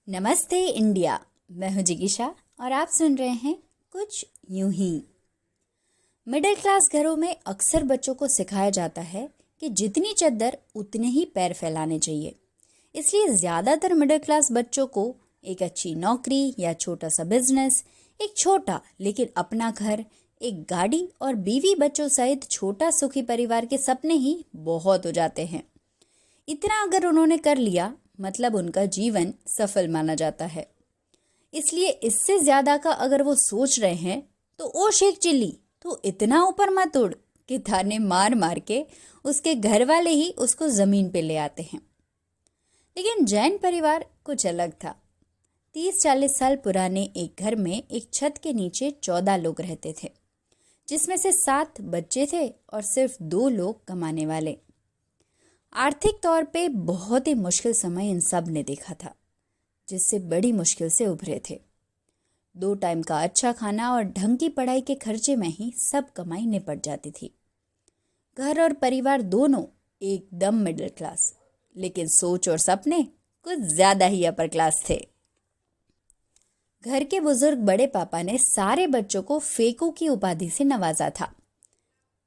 नमस्ते इंडिया। मैं हूं जिगीशा और आप सुन रहे हैं कुछ यूं ही। मिडिल क्लास घरों में अक्सर बच्चों को सिखाया जाता है कि जितनी चद्दर उतने ही पैर फैलाने चाहिए। इसलिए ज़्यादातर मिडिल क्लास बच्चों को एक अच्छी नौकरी या छोटा सा बिजनेस, एक छोटा लेकिन अपना घर, एक गाड़ी और बीवी बच्चों सहित छोटा सुखी परिवार के सपने ही बहुत हो जाते हैं। इतना अगर उन्होंने कर लिया मतलब उनका जीवन सफल माना जाता है। इसलिए इससे ज्यादा का अगर वो सोच रहे हैं तो ओ शेख चिल्ली तो इतना ऊपर मत उड़ कि ताने मार मार के उसके घर वाले ही उसको जमीन पे ले आते हैं। लेकिन जैन परिवार कुछ अलग था। 30-40 साल पुराने एक घर में एक छत के नीचे 14 लोग रहते थे, जिसमें से 7 बच्चे थे और सिर्फ 2 लोग कमाने वाले। आर्थिक तौर पे बहुत ही मुश्किल समय इन सब ने देखा था, जिससे बड़ी मुश्किल से उभरे थे। 2 टाइम का अच्छा खाना और ढंग की पढ़ाई के खर्चे में ही सब कमाई निपट जाती थी। घर और परिवार दोनों एकदम मिडिल क्लास, लेकिन सोच और सपने कुछ ज्यादा ही अपर क्लास थे। घर के बुजुर्ग बड़े पापा ने सारे बच्चों को फेकू की उपाधि से नवाजा था।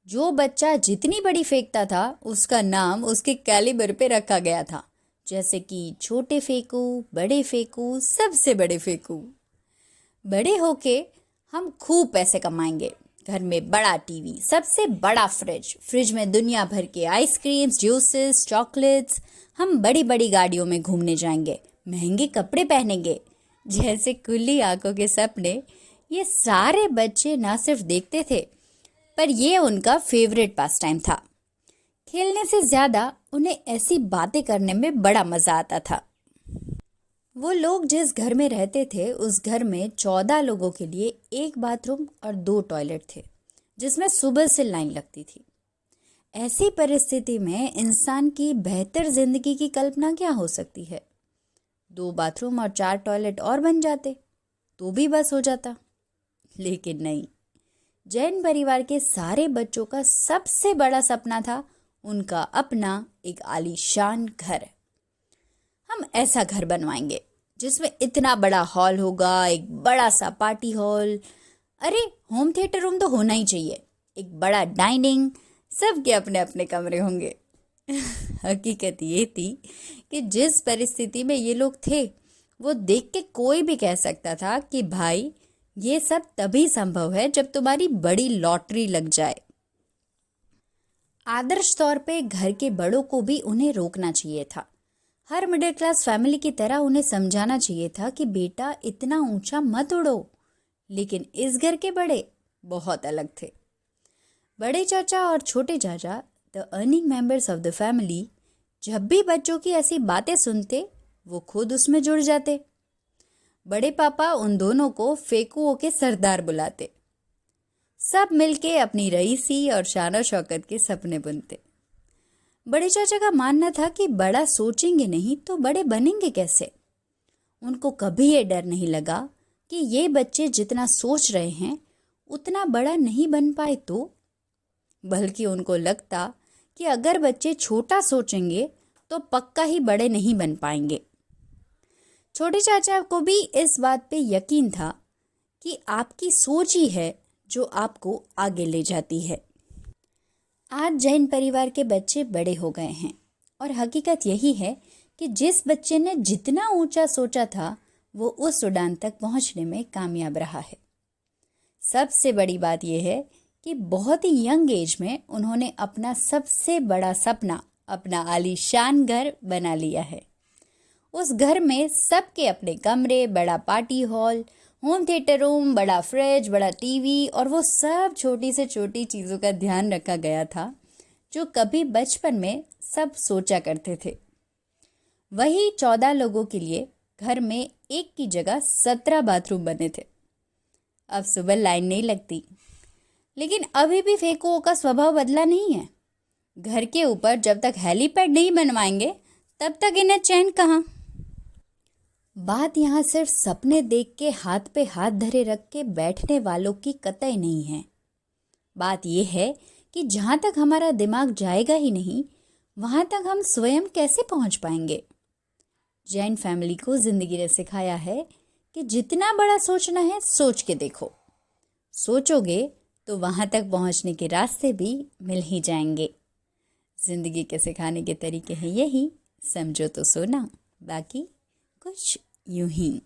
जो बच्चा जितनी बड़ी फेंकता था उसका नाम उसके कैलिबर पे रखा गया था, जैसे कि छोटे फेंकू, बड़े फेंकू, सबसे बड़े फेंकू। बड़े होके हम खूब पैसे कमाएंगे, घर में बड़ा टीवी, सबसे बड़ा फ्रिज में दुनिया भर के आइसक्रीम्स, जूसेस, चॉकलेट्स। हम बड़ी बड़ी गाड़ियों में घूमने जाएंगे, महंगे कपड़े पहनेंगे, जैसे खुली आंखों के सपने ये सारे बच्चे ना सिर्फ देखते थे पर ये उनका फेवरेट पास टाइम था। खेलने से ज्यादा उन्हें ऐसी बातें करने में बड़ा मजा आता था। वो लोग जिस घर में रहते थे उस घर में 14 लोगों के लिए 1 बाथरूम और 2 टॉयलेट थे, जिसमें सुबह से लाइन लगती थी। ऐसी परिस्थिति में इंसान की बेहतर जिंदगी की कल्पना क्या हो सकती है। 2 बाथरूम और 4 टॉयलेट और बन जाते तो भी बस हो जाता, लेकिन नहीं। जैन परिवार के सारे बच्चों का सबसे बड़ा सपना था उनका अपना एक आलीशान घर। हम ऐसा घर बनवाएंगे जिसमें इतना बड़ा हॉल होगा, एक बड़ा सा पार्टी हॉल, अरे होम थिएटर रूम तो होना ही चाहिए, एक बड़ा डाइनिंग, सबके अपने अपने कमरे होंगे। हकीकत ये थी कि जिस परिस्थिति में ये लोग थे वो देख के कोई भी कह सकता था कि भाई ये सब तभी संभव है जब तुम्हारी बड़ी लॉटरी लग जाए। आदर्श तौर पे घर के बड़ों को भी उन्हें रोकना चाहिए था। हर मिडिल क्लास फैमिली की तरह उन्हें समझाना चाहिए था कि बेटा इतना ऊंचा मत उड़ो। लेकिन इस घर के बड़े बहुत अलग थे। बड़े चाचा और छोटे चाचा, the earning members of the family, जब भी बच्चों की ऐसी बातें सुनते वो खुद उसमें जुड़ जाते। बड़े पापा उन दोनों को फेकुओं के सरदार बुलाते। सब मिलके अपनी रईसी और शान शौकत के सपने बुनते। बड़े चाचा का मानना था कि बड़ा सोचेंगे नहीं तो बड़े बनेंगे कैसे। उनको कभी ये डर नहीं लगा कि ये बच्चे जितना सोच रहे हैं उतना बड़ा नहीं बन पाए तो, बल्कि उनको लगता कि अगर बच्चे छोटा सोचेंगे तो पक्का ही बड़े नहीं बन पाएंगे। छोटे चाचा को भी इस बात पे यकीन था कि आपकी सोच ही है जो आपको आगे ले जाती है। आज जैन परिवार के बच्चे बड़े हो गए हैं और हकीकत यही है कि जिस बच्चे ने जितना ऊंचा सोचा था वो उस उड़ान तक पहुंचने में कामयाब रहा है। सबसे बड़ी बात यह है कि बहुत ही यंग एज में उन्होंने अपना सबसे बड़ा सपना, अपना आलीशान घर बना लिया है। उस घर में सबके अपने कमरे, बड़ा party hall, home theatre room, बड़ा फ्रिज, बड़ा टीवी और वो सब छोटी से छोटी चीज़ों का ध्यान रखा गया था जो कभी बचपन में सब सोचा करते थे। वही 14 लोगों के लिए घर में एक की जगह 17 बाथरूम बने थे। अब सुबह लाइन नहीं लगती, लेकिन अभी भी फेकुओं का स्वभाव बदला नहीं है। घर के ऊपर जब तक हेलीपैड नहीं बनवाएंगे तब तक इन्हें चैन कहाँ। बात यहाँ सिर्फ सपने देख के हाथ पे हाथ धरे रख के बैठने वालों की कतई नहीं है। बात यह है कि जहाँ तक हमारा दिमाग जाएगा ही नहीं वहाँ तक हम स्वयं कैसे पहुँच पाएंगे। जैन फैमिली को जिंदगी ने सिखाया है कि जितना बड़ा सोचना है सोच के देखो। सोचोगे तो वहां तक पहुंचने के रास्ते भी मिल ही जाएंगे। जिंदगी के सिखाने के तरीके हैं यही, समझो तो सोना, बाकी कुछ यूं ही।